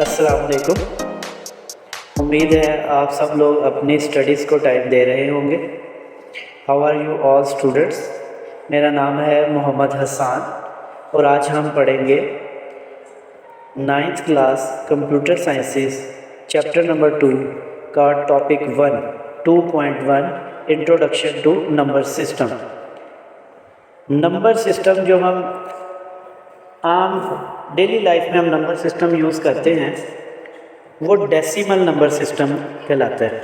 अस्सलाम वालेकुम। उम्मीद है आप सब लोग अपनी स्टडीज़ को टाइम दे रहे होंगे। How are you all students. मेरा नाम है मोहम्मद हसन और आज हम पढ़ेंगे 9th class computer sciences chapter number 2 का topic 2.1 introduction to number system. Number system जो हम आम डेली लाइफ में हम नंबर सिस्टम यूज़ करते हैं वो डेसिमल नंबर सिस्टम कहलाता है,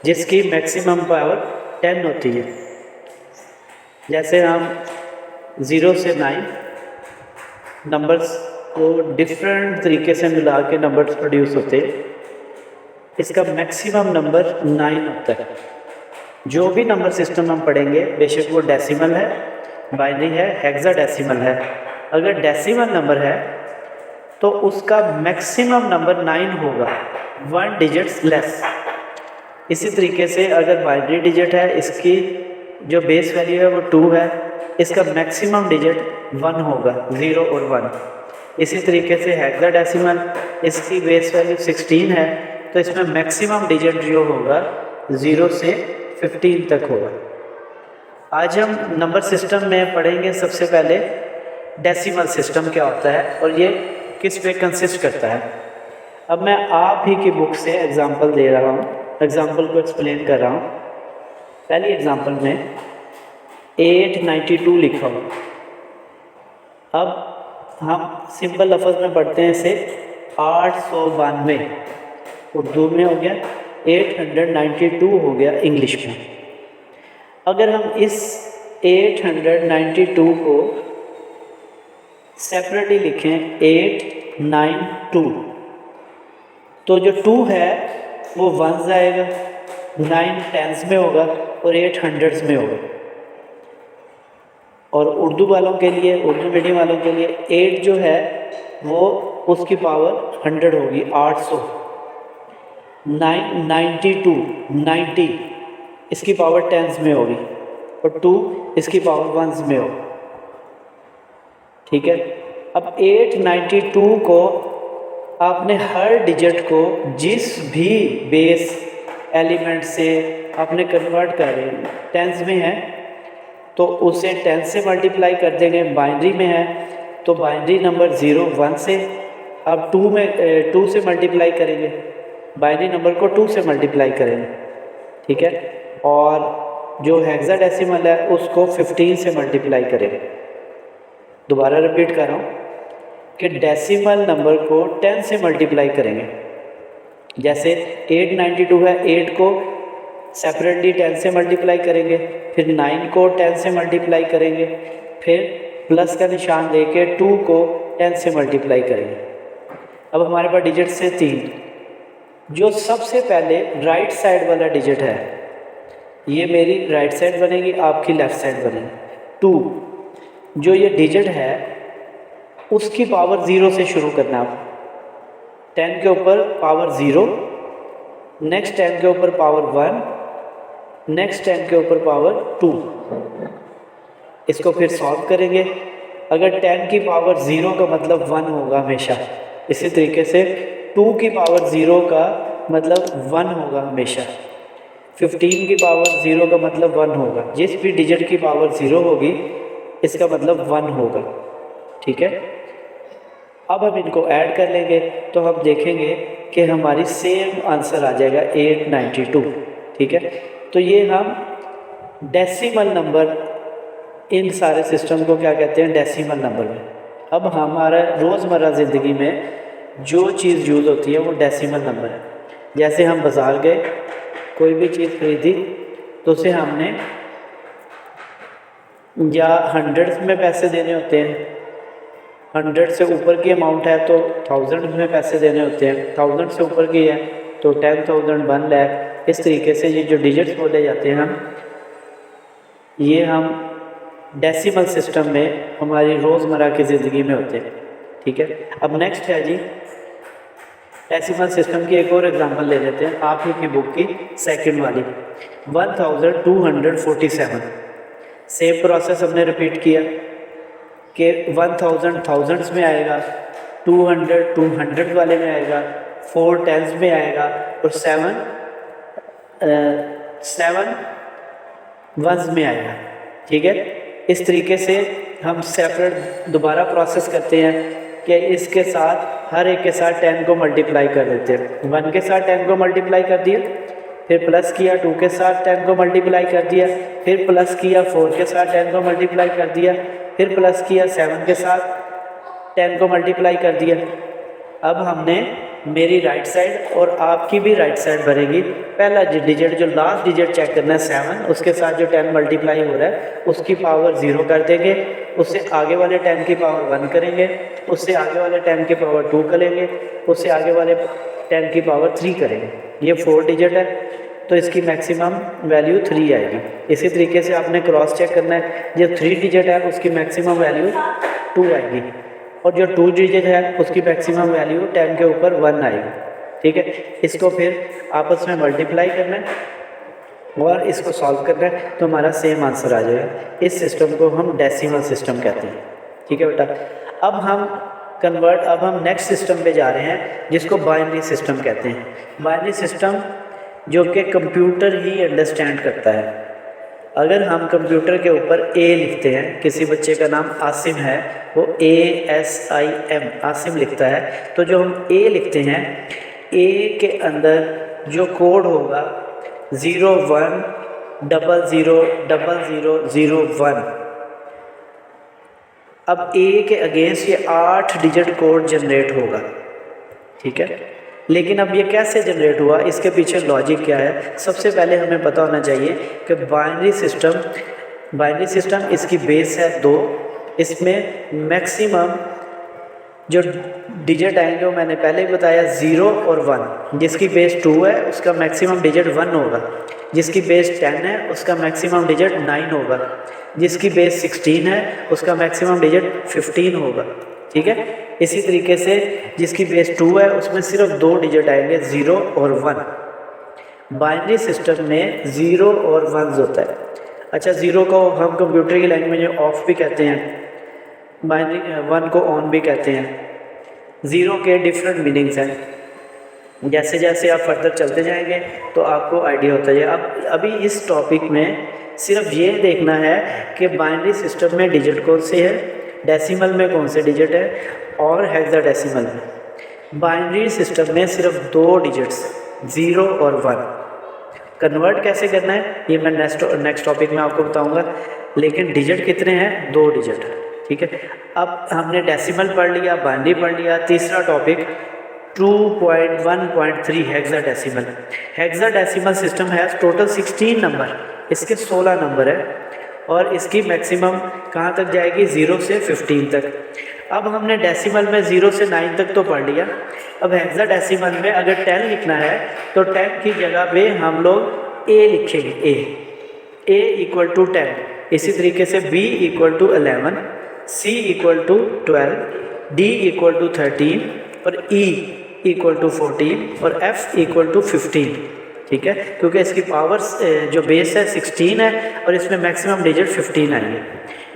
जिसकी मैक्सिमम पावर 10 होती है। जैसे हम 0 से 9 नंबर्स को डिफरेंट तरीके से मिला के नंबर्स प्रोड्यूस होते हैं। इसका मैक्सिमम नंबर 9 होता है। जो भी नंबर सिस्टम हम पढ़ेंगे, बेशक वो डेसिमल है, बाइनरी है, हेक्साडेसिमल है, अगर डेसिमल नंबर है तो उसका मैक्सिमम नंबर 9 होगा, 1 डिजिट्स लेस। इसी तरीके से अगर बाइनरी डिजिट है, इसकी जो बेस वैल्यू है वो 2 है, इसका मैक्सिमम डिजिट 1 होगा, 0 और 1। इसी तरीके से हेक्साडेसिमल, इसकी बेस वैल्यू 16 है, तो इसमें मैक्सिमम डिजिट जो होगा 0 से 15 तक होगा। आज हम नंबर सिस्टम में पढ़ेंगे सबसे पहले डेसिमल सिस्टम क्या होता है और ये किस पे कंसिस्ट करता है। अब मैं आप ही की बुक से एग्जांपल दे रहा हूँ, एग्जांपल को एक्सप्लेन कर रहा हूँ। पहली एग्जांपल में 892 लिखा हुआ। अब हम सिंपल लफ्ज़ में पढ़ते हैं इसे 892 उर्दू में हो गया, 892 हो गया इंग्लिश में। अगर हम इस 892 को सेपरेटली लिखें 892, तो जो 2 है वो 1s आएगा, 9 10s में होगा और 8 100s में होगा। और उर्दू वालों के लिए, उर्दू मीडियम वालों के लिए 8 जो है वो उसकी पावर 100 होगी, 800। 992 90 इसकी पावर 10s में होगी और 2 इसकी पावर 1s में होगी। ठीक है। अब 892 को आपने हर डिजिट को जिस भी बेस एलिमेंट से आपने कन्वर्ट कर रहे हैं, टेंस में है तो उसे 10 से मल्टीप्लाई कर देंगे, बाइनरी में है तो बाइनरी नंबर 0 1 से, अब 2 से मल्टीप्लाई करेंगे, बाइनरी नंबर को 2 से मल्टीप्लाई करेंगे। ठीक है। और जो हेक्साडेसिमल है उसको 15 से मल्टीप्लाई करेंगे। दोबारा रिपीट कर रहा हूँ कि डेसिमल नंबर को 10 से मल्टीप्लाई करेंगे। जैसे 892 है, 8 को सेपरेटली 10 से मल्टीप्लाई करेंगे, फिर 9 को 10 से मल्टीप्लाई करेंगे, फिर प्लस का निशान देके 2 को 10 से मल्टीप्लाई करेंगे। अब हमारे पास डिजिट से 3। जो सबसे पहले राइट साइड वाला डिजिट है, ये मेरी राइट साइड बनेगी, आपकी लेफ़्ट साइड बनेगी। 2 जो ये डिजिट है उसकी पावर 0 से शुरू करना है। 10 के ऊपर पावर 0, नेक्स्ट 10 के ऊपर पावर 1, नेक्स्ट 10 के ऊपर पावर 2। इसको फिर सॉल्व करेंगे। अगर 10 की पावर 0 का मतलब 1 होगा हमेशा, इसी तरीके से 2 की पावर 0 का मतलब 1 होगा हमेशा, 15 की पावर 0 का मतलब 1 होगा। जिस भी डिजिट की पावर 0 होगी इसका मतलब 1 होगा। ठीक है। अब हम इनको ऐड कर लेंगे तो हम देखेंगे कि हमारी सेम आंसर आ जाएगा 892। ठीक है। तो ये हम डेसिमल नंबर, इन सारे सिस्टम को क्या कहते हैं, डेसिमल नंबर में। अब हमारा रोज़मर्रा ज़िंदगी में जो चीज़ यूज़ होती है वो डेसिमल नंबर है। जैसे हम बाज़ार गए, कोई भी चीज़ खरीदी तो उसे हमने या 100s में पैसे देने होते हैं, 100 से ऊपर की अमाउंट है तो 1000 में पैसे देने होते हैं, 1000 से ऊपर की है तो 10,000, 1 लाख। इस तरीके से ये जो डिजिट्स बोले जाते हैं ये हम डेसिमल सिस्टम में हमारी रोज़मर्रा की ज़िंदगी में होते हैं। ठीक है। अब नेक्स्ट है जी, डेसिमल सिस्टम की एक और एग्जांपल ले लेते हैं, आप ही की बुक की सेकंड वाली 1247। सेम प्रोसेस हमने रिपीट किया कि 1000 थाउजेंड्स में आएगा, 200 200 वाले में आएगा, 4 टेंस में आएगा और 7 वंस में आएगा। ठीक है, इस तरीके से हम सेपरेट दोबारा प्रोसेस करते हैं कि इसके साथ हर एक के साथ 10 को मल्टीप्लाई कर देते हैं। 1 के साथ 10 को मल्टीप्लाई कर दिया, फिर प्लस किया 2 के साथ 10 को मल्टीप्लाई कर दिया, फिर प्लस किया 4 के साथ 10 को मल्टीप्लाई कर दिया, फिर प्लस किया 7 के साथ 10 को मल्टीप्लाई कर दिया। अब हमने मेरी राइट साइड और आपकी भी राइट साइड भरेगी। पहला डिजिट जो लास्ट डिजिट चेक करना है 7, उसके साथ जो 10 मल्टीप्लाई हो रहा है उसकी पावर 0 कर देंगे, उससे आगे वाले 10 की पावर 1 करेंगे, उससे आगे वाले 10 की पावर 2 करेंगे, उससे आगे वाले 10 की पावर 3 करेंगे। ये 4 डिजिट है तो इसकी मैक्सिमम वैल्यू 3 आएगी। इसी तरीके से आपने क्रॉस चेक करना है, जो 3 डिजिट है उसकी मैक्सिमम वैल्यू 2 आएगी और जो 2 डिजिट है उसकी मैक्सिमम वैल्यू 10 के ऊपर 1 आएगी। ठीक है, इसको फिर आपस में मल्टीप्लाई करना है और इसको सॉल्व करना है तो हमारा सेम आंसर आ जाएगा। इस सिस्टम को हम डेसिमल सिस्टम कहते हैं। ठीक है बेटा, अब हम नेक्स्ट सिस्टम पे जा रहे हैं जिसको बाइनरी सिस्टम कहते हैं। बाइनरी सिस्टम जो कि कंप्यूटर ही अंडरस्टैंड करता है। अगर हम कंप्यूटर के ऊपर ए लिखते हैं, किसी बच्चे का नाम आसिम है, वो ASIM आसिम लिखता है, तो जो हम ए लिखते हैं, ए के अंदर जो कोड होगा 01000001। अब ए के अगेंस्ट ये 8 डिजिट कोड जनरेट होगा। ठीक है, लेकिन अब ये कैसे जनरेट हुआ, इसके पीछे लॉजिक क्या है, सबसे पहले हमें पता होना चाहिए कि बाइनरी सिस्टम इसकी बेस है 2। इसमें मैक्सिमम जो डिजिट आएंगे वो मैंने पहले ही बताया 0 और 1। जिसकी बेस 2 है उसका मैक्सिमम डिजिट 1 होगा, जिसकी बेस 10 है उसका मैक्सिमम डिजिट 9 होगा, जिसकी बेस 16 है उसका मैक्सिमम डिजिट 15 होगा। ठीक है, इसी तरीके से जिसकी बेस 2 है उसमें सिर्फ 2 डिजिट आएंगे, 0 और 1। बाइनरी सिस्टम में 0 और 1 होता है। अच्छा, 0 को हम कंप्यूटर की लैंग्वेज में ऑफ भी कहते हैं, बाइनरी 1 को ऑन भी कहते हैं। 0 के डिफरेंट मीनिंग्स हैं। जैसे जैसे आप फर्दर चलते जाएंगे तो आपको आइडिया होता है। अब अभी इस टॉपिक में सिर्फ ये देखना है कि बाइनरी सिस्टम में डिजिट कौन से है, डेसिमल में कौन से डिजिट है और हेक्साडेसिमल में। बाइनरी सिस्टम में सिर्फ 2 डिजिट्स 0 और 1। कन्वर्ट कैसे करना है ये मैं नेक्स्ट टॉपिक में आपको बताऊंगा, लेकिन डिजिट कितने हैं, 2 डिजिट। ठीक है, अब हमने डेसिमल पढ़ लिया, बाइनरी पढ़ लिया। तीसरा टॉपिक 2.1.3 हेक्साडेसिमल। हेक्साडेसिमल सिस्टम है टोटल 16 नंबर, इसके 16 नंबर है और इसकी मैक्सिमम कहाँ तक जाएगी, 0 से 15 तक। अब हमने डेसिमल में 0 से 9 तक तो पढ़ लिया। अब हेक्साडेसिमल में अगर 10 लिखना है तो 10 की जगह पे हम लोग ए लिखेंगे, ए इक्वल टू 10। इसी तरीके से B equal to 11, C equal to 12, D equal to 13 और E इक्वल टू 14 और F इक्वल टू 15। ठीक है, क्योंकि इसकी पावर जो बेस है 16 है और इसमें मैक्सिमम डिजिट 15 आएंगे।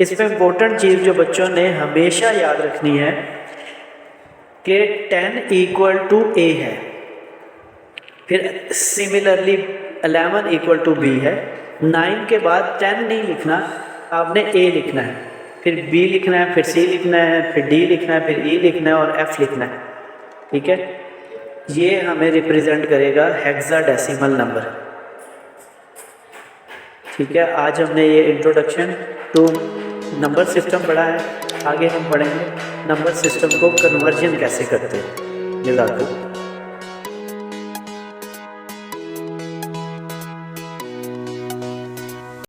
इसमें इम्पोर्टेंट चीज़ जो बच्चों ने हमेशा याद रखनी है कि 10 इक्वल टू A है, फिर सिमिलरली 11 इक्वल टू B है। 9 के बाद 10 नहीं लिखना, आपने A लिखना है, फिर B लिखना है, फिर C लिखना है, फिर D लिखना है, फिर E लिखना है और F लिखना है। ठीक है, ये हमें रिप्रेजेंट करेगा हेक्साडेसिमल नंबर। ठीक है, आज हमने ये इंट्रोडक्शन टू नंबर सिस्टम पढ़ा है। आगे हम पढ़ेंगे नंबर सिस्टम को कन्वर्जन कैसे करते हैं। जज़ाकल्लाह।